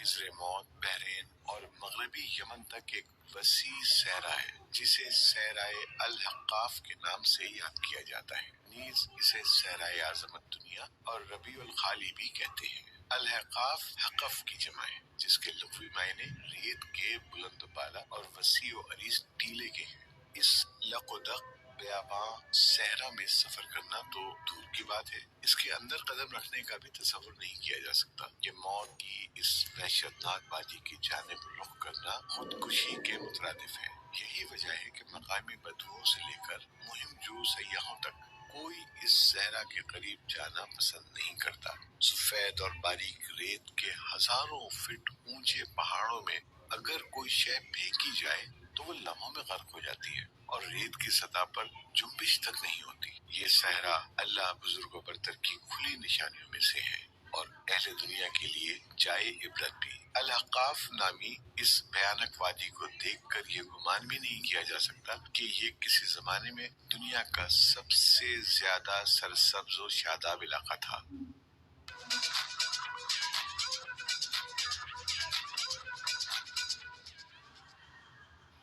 حجر موت، بحرین اور مغربی یمن تک ایک وسیع صحرا ہے جسے صحرائے الحقاف کے نام سے یاد کیا جاتا ہے۔ نیز اسے صحرائے عظمت دنیا اور ربیع الخالی بھی کہتے ہیں۔ الحقاف حقف کی جمع ہے جس کے لغوی معنی ریت کے بلند و بالا اور وسیع و عریض ٹیلے کے ہیں۔ اس لقدق بیاباں صحرا میں سفر کرنا تو دور کی بات ہے، اس کے اندر قدم رکھنے کا بھی تصور نہیں کیا جا سکتا۔ کہ موت کی اس وحشتناک وادی کی جانب رخ کرنا خودکشی کے مترادف ہے۔ یہی وجہ ہے کہ مقامی بدوؤں سے لے کر مہم جو سیاحوں تک کوئی اس صحرا کے قریب جانا پسند نہیں کرتا۔ سفید اور باریک ریت کے ہزاروں فٹ اونچے پہاڑوں میں اگر کوئی شے پھینکی جائے تو وہ لمحوں میں غرق ہو جاتی ہے اور ریت کی سطح پر جنبش تک نہیں ہوتی۔ یہ صحرا اللہ بزرگ و برتر کی کھلی نشانیوں میں سے ہے اور اہل دنیا کے لیے جائے عبرت بھی۔ الحقاف نامی اس بھیانک وادی کو دیکھ کر یہ گمان بھی نہیں کیا جا سکتا کہ یہ کسی زمانے میں دنیا کا سب سے زیادہ سرسبز و شاداب علاقہ تھا۔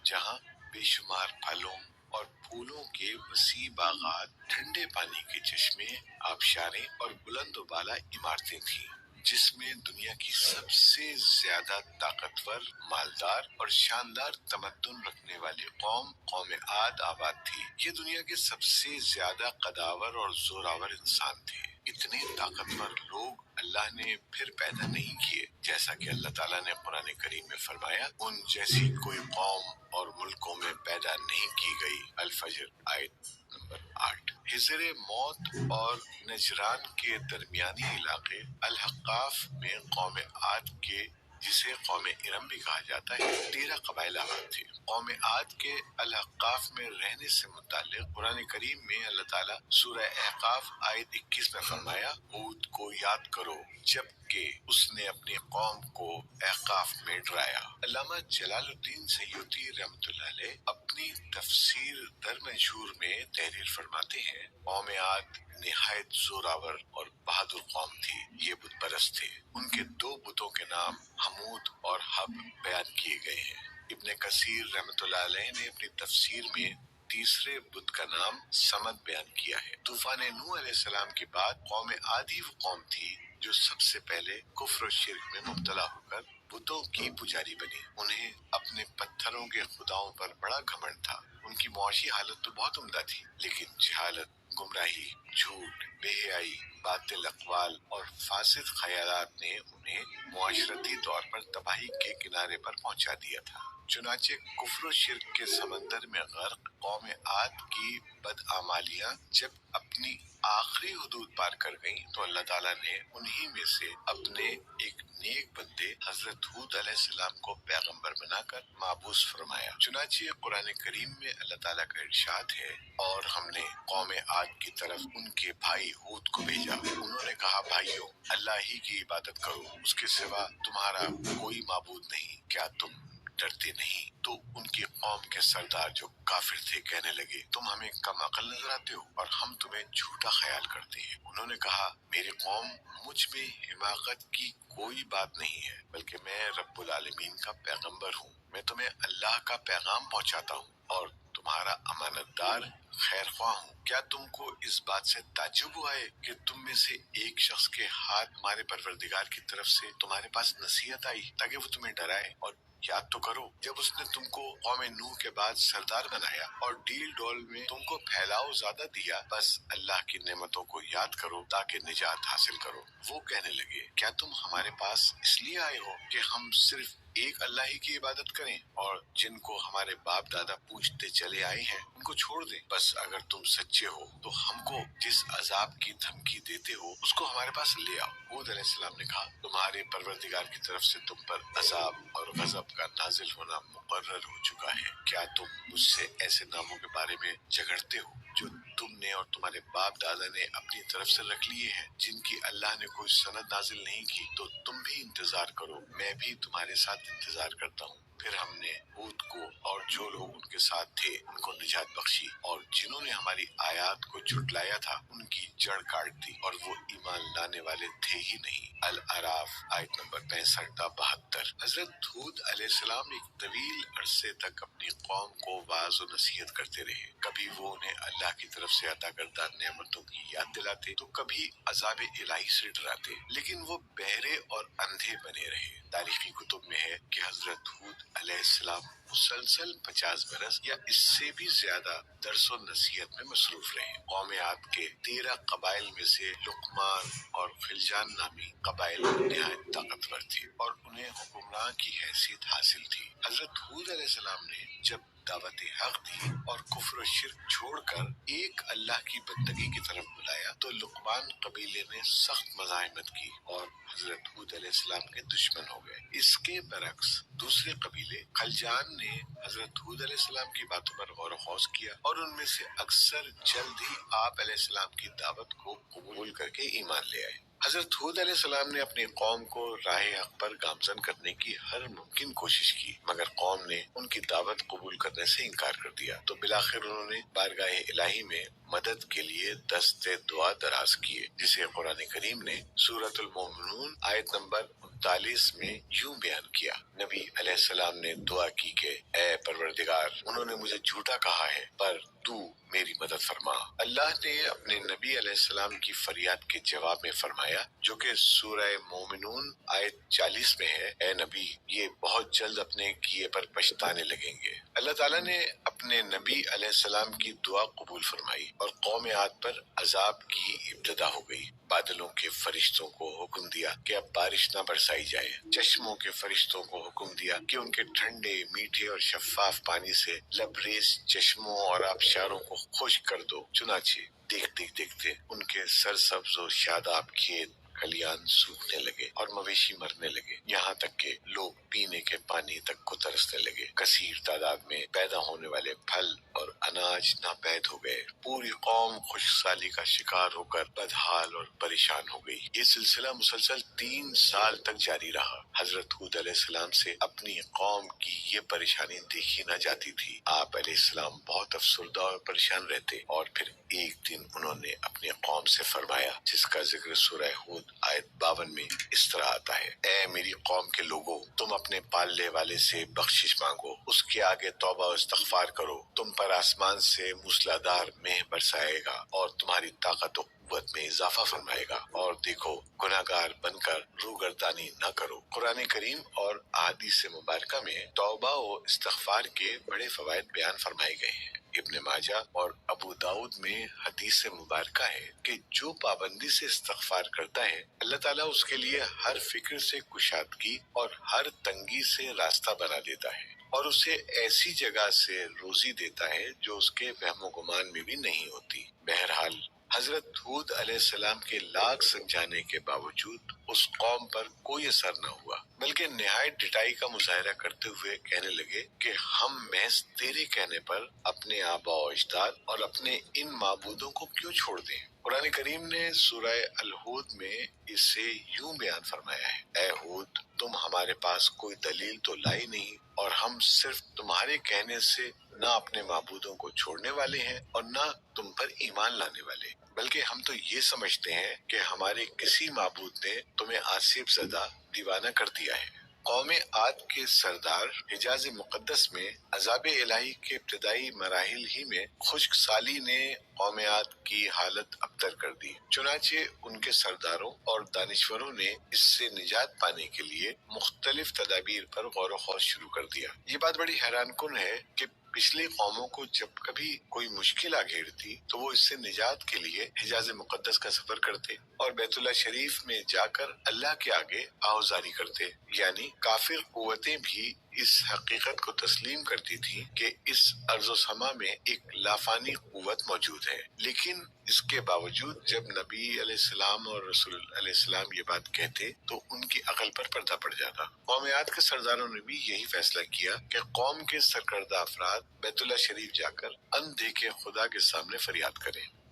جہاں بے شمار پھلوں اور پھولوں کے وسیع باغات، ٹھنڈے پانی کے چشمے، آبشاریں اور بلند و بالا عمارتیں تھیں، جس میں دنیا کی سب سے زیادہ طاقتور، مالدار اور شاندار تمدن رکھنے والی قوم عاد آباد تھی۔ یہ دنیا کے سب سے زیادہ قداور اور زوراور انسان تھے۔ اتنے طاقتور لوگ اللہ نے پھر پیدا نہیں کیے، جیسا کہ اللہ تعالیٰ نے قرآن کریم میں فرمایا، ان جیسی کوئی قوم اور ملکوں میں پیدا نہیں کی گئی۔ الفجر آیت نمبر 8۔ حجر موت اور نجران کے درمیانی علاقے الحقاف میں قوم عاد کے، جسے قوم ارم بھی کہا جاتا ہے، 13 قبائل آباد تھے۔ قوم عاد کے الحقاف میں رہنے سے متعلق قرآن کریم میں اللہ تعالیٰ سورہ احقاف آیت 21 میں فرمایا، ہود کو یاد کرو جبکہ اس نے اپنی قوم کو احقاف میں ڈرایا۔ علامہ جلال الدین سیوطی رحمۃ اللہ علیہ اپنی تفسیر در منشور میں تحریر فرماتے ہیں، قوم عاد نہایت زوراور اور بہادر قوم تھی۔ یہ بت پرست تھے۔ ان کے 2 بتوں کے نام حمود اور حب بیان کیے گئے ہیں۔ ابن کثیر رحمۃ اللہ علیہ نے اپنی تفسیر میں تیسرے بت کا نام سمد بیان کیا ہے۔ طوفان نوح علیہ السلام کے بعد قوم عاد ہی وہ قوم تھی جو سب سے پہلے کفر و شرک میں مبتلا ہو کر بتوں کی پجاری بنی۔ انہیں اپنے پتھروں کے خداؤں پر بڑا گھمنڈ تھا۔ ان کی معاشی حالت تو بہت عمدہ تھی، لیکن جہالت، گمراہی، جھوٹ، بے حیائی، باطل اقوال اور فاسد خیالات نے انہیں معاشرتی طور پر تباہی کے کنارے پر پہنچا دیا تھا۔ چنانچہ کفر و شرک کے سمندر میں غرق قوم عاد کی بدعمالیاں جب اپنی آخری حدود پار کر گئیں تو اللہ تعالیٰ نے انہی میں سے اپنے ایک نیک بندے حضرت ہود علیہ السلام کو پیغمبر بنا کر مابعوث فرمایا۔ چنانچہ قرآن کریم میں اللہ تعالیٰ کا ارشاد ہے، اور ہم نے قوم عاد کی طرف ان کے بھائی ہود کو بھیجا۔ انہوں نے کہا، بھائیو، اللہ ہی کی عبادت کرو، اس کے سوا تمہارا کوئی معبود نہیں، کیا تم ڈرتے نہیں؟ تو ان کی قوم کے سردار جو کافر تھے کہنے لگے، تم ہمیں کم عقل نظر آتے ہو اور ہم تمہیں جھوٹا خیال کرتے ہیں۔ انہوں نے کہا، میری قوم، مجھ میں حماقت کی کوئی بات نہیں ہے، بلکہ میں رب العالمین کا پیغمبر ہوں۔ میں تمہیں اللہ کا پیغام پہنچاتا ہوں اور تمہارا امانت دار خیر خواہ ہوں۔ کیا تم کو اس بات سے تعجب ہوا ہے کہ تم میں سے ایک شخص کے ہاتھ ہمارے پروردگار کی طرف سے تمہارے پاس نصیحت آئی تاکہ وہ تمہیں ڈرائے؟ اور یاد تو کرو جب اس نے تم کو قوم نوح کے بعد سردار بنایا اور ڈیل ڈول میں تم کو پھیلاؤ زیادہ دیا، بس اللہ کی نعمتوں کو یاد کرو تاکہ نجات حاصل کرو۔ وہ کہنے لگے، کیا تم ہمارے پاس اس لیے آئے ہو کہ ہم صرف ایک اللہ ہی کی عبادت کریں اور جن کو ہمارے باپ دادا پوجتے چلے آئے ہیں ان کو چھوڑ دیں؟ بس اگر تم سچے ہو تو ہم کو جس عذاب کی دھمکی دیتے ہو اس کو ہمارے پاس لے آؤ۔ ہود علیہ السلام نے کہا، تمہارے پروردگار کی طرف سے تم پر عذاب اور غضب کا نازل ہونا مقرر ہو چکا ہے۔ کیا تم مجھ سے ایسے ناموں کے بارے میں جھگڑتے ہو جو تم نے اور تمہارے باپ دادا نے اپنی طرف سے رکھ لیے ہیں، جن کی اللہ نے کوئی سند نازل نہیں کی؟ تو تم بھی انتظار کرو، میں بھی تمہارے ساتھ انتظار کرتا ہوں۔ پھر ہم نے ہود کو اور جو لوگ ان کے ساتھ تھے ان کو نجات بخشی، اور جنہوں نے ہماری آیات کو جھٹلایا تھا ان کی جڑ کاٹ دی اور وہ ایمان لانے والے تھے ہی نہیں۔ الاعراف آیت نمبر 65 تا 72۔ حضرت ہود علیہ السلام ایک طویل عرصے تک اپنی قوم کو واعظ و نصیحت کرتے رہے۔ کبھی وہ انہیں اللہ کی طرف سے عطا کردہ نعمتوں کی یاد دلاتے تو کبھی عذاب الہی سے ڈراتے، لیکن وہ بہرے اور اندھے بنے رہے۔ تاریخی کتب میں ہے کہ حضرت ہود علیہ السلام مسلسل 50 برس یا اس سے بھی زیادہ درس و نصیحت میں مصروف رہے۔ قوم عاد کے 13 قبائل میں سے لقمان اور خلجان نامی قبائل نہایت طاقتور تھے اور انہیں حکمراں کی حیثیت حاصل تھی۔ حضرت ہود علیہ السلام نے جب دعوت حق دی اور کفر و شرک چھوڑ کر ایک اللہ کی بندگی کی طرف بلایا تو لقمان قبیلے نے سخت مزاحمت کی اور حضرت ہود علیہ السلام کے دشمن ہو گئے۔ اس کے برعکس دوسرے قبیلے خلجان نے حضرت ہود علیہ السلام کی باتوں پر غور و خوض کیا اور ان میں سے اکثر جلد ہی آپ علیہ السلام کی دعوت کو قبول کر کے ایمان لے آئے۔ حضرت ہود علیہ السلام نے اپنی قوم کو راہ حق پر گامزن کرنے کی ہر ممکن کوشش کی، مگر قوم نے ان کی دعوت قبول کرنے سے انکار کر دیا تو بالآخر انہوں نے بارگاہ الہی میں مدد کے لیے دست دعا دراز کیے، جسے قرآن کریم نے سورۃ المومنون آیت نمبر 39 میں یوں بیان کیا۔ نبی علیہ السلام نے دعا کی کہ اے پروردگار، انہوں نے مجھے جھوٹا کہا ہے پر تو میری مدد فرما۔ اللہ نے اپنے نبی علیہ السلام کی فریاد کے جواب میں فرمایا، جو کہ سورہ مومنون آیت 40 میں ہے، اے نبی یہ بہت جلد اپنے کیے پر پچھتانے لگیں گے۔ اللہ تعالیٰ نے اپنے نبی علیہ السلام کی دعا قبول فرمائی اور قوم عاد پر عذاب کی ابتدا ہو گئی۔ بادلوں کے فرشتوں کو حکم دیا کہ اب بارش نہ برسائی جائے، چشموں کے فرشتوں کو حکم دیا کہ ان کے ٹھنڈے، میٹھے اور شفاف پانی سے لبریز چشموں اور آبشاروں کو خشک کر دو۔ چنانچہ دیکھتے دیکھتے ان کے سرسبز و شاداب کھیت کھلیان سوکھنے لگے اور مویشی مرنے لگے، یہاں تک کہ لوگ پینے کے پانی تک کو ترسنے لگے۔ کثیر تعداد میں پیدا ہونے والے پھل اور اناج ناپید ہو گئے۔ پوری قوم خشک سالی کا شکار ہو کر بدحال اور پریشان ہو گئی۔ یہ سلسلہ مسلسل 3 سال تک جاری رہا۔ حضرت ہود علیہ السلام سے اپنی قوم کی یہ پریشانی دیکھی نہ جاتی تھی۔ آپ علیہ السلام بہت افسردہ اور پریشان رہتے، اور پھر ایک دن انہوں نے اپنی قوم سے فرمایا، جس کا ذکر سورہ ہود آیت 52 میں اس طرح آتا ہے، اے میری قوم کے لوگوں، تم اپنے پالنے والے سے بخشش مانگو، اس کے آگے توبہ و استغفار کرو، تم پر آسمان سے موسلادھار مہ برسائے گا اور تمہاری طاقت و قوت میں اضافہ فرمائے گا، اور دیکھو گناہگار بن کر روگردانی نہ کرو۔ قرآن کریم اور احادیث مبارکہ میں توبہ و استغفار کے بڑے فوائد بیان فرمائے گئے ہیں۔ ابن ماجہ اور ابو داؤد میں حدیث مبارکہ ہے کہ جو پابندی سے استغفار کرتا ہے، اللہ تعالیٰ اس کے لیے ہر فکر سے کشادگی اور ہر تنگی سے راستہ بنا دیتا ہے، اور اسے ایسی جگہ سے روزی دیتا ہے جو اس کے وہم و گمان میں بھی نہیں ہوتی۔ بہرحال حضرت ہود علیہ السلام کے لاکھ سمجھانے کے باوجود اس قوم پر کوئی اثر نہ ہوا، بلکہ نہایت ڈٹائی کا مظاہرہ کرتے ہوئے کہنے لگے کہ ہم محض تیرے کہنے پر اپنے آباء و اجداد اور اپنے ان معبودوں کو کیوں چھوڑ دیں۔ قرآن کریم نے سورہ الہود میں اسے یوں بیان فرمایا ہے، اے ہود، تم ہمارے پاس کوئی دلیل تو لائی نہیں، اور ہم صرف تمہارے کہنے سے نہ اپنے معبودوں کو چھوڑنے والے ہیں اور نہ تم پر ایمان لانے والے، بلکہ ہم تو یہ سمجھتے ہیں کہ ہمارے کسی معبود نے تمہیں آصف زدہ دیوانہ کر دیا ہے۔ قوم عاد کے سردار حجاز مقدس میں عذاب الہی کے ابتدائی مراحل ہی میں خشک سالی نے قوم عاد کی حالت ابتر کر دی، چنانچہ ان کے سرداروں اور دانشوروں نے اس سے نجات پانے کے لیے مختلف تدابیر پر غور و خوض شروع کر دیا۔ یہ بات بڑی حیران کن ہے کہ پچھلی قوموں کو جب کبھی کوئی مشکل آ گھیرتی تو وہ اس سے نجات کے لیے حجاز مقدس کا سفر کرتے اور بیت اللہ شریف میں جا کر اللہ کے آگے آہوزاری کرتے، یعنی کافر قوتیں بھی اس حقیقت کو تسلیم کرتی تھی کہ اس ارض و سما میں ایک لافانی قوت موجود ہے، لیکن اس کے باوجود جب نبی علیہ السلام اور رسول علیہ السلام یہ بات کہتے تو ان کی عقل پر پردہ پڑ جاتا۔ قوم عاد کے سرداروں نے بھی یہی فیصلہ کیا کہ قوم کے سرکردہ افراد بیت اللہ شریف جا کر اندیکھے خدا کے سامنے فریاد کریں۔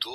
2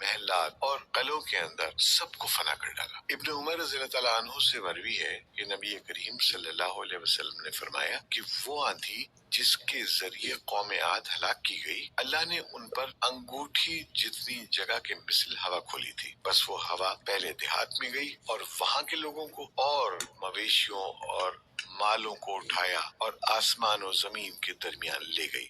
محلات اور قلعوں کے اندر سب کو فنا کر ڈالا۔ ابن عمر رضی اللہ تعالیٰ عنہ سے مروی ہے کہ نبی کریم صلی اللہ علیہ وسلم نے فرمایا کہ وہ آندھی جس کے ذریعے قوم عاد ہلاک کی گئی، اللہ نے ان پر انگوٹھی جتنی جگہ کے مثل ہوا کھولی تھی، بس وہ ہوا پہلے دیہات میں گئی اور وہاں کے لوگوں کو اور مویشیوں اور مالوں کو اٹھایا اور آسمان و زمین کے درمیان لے گئی۔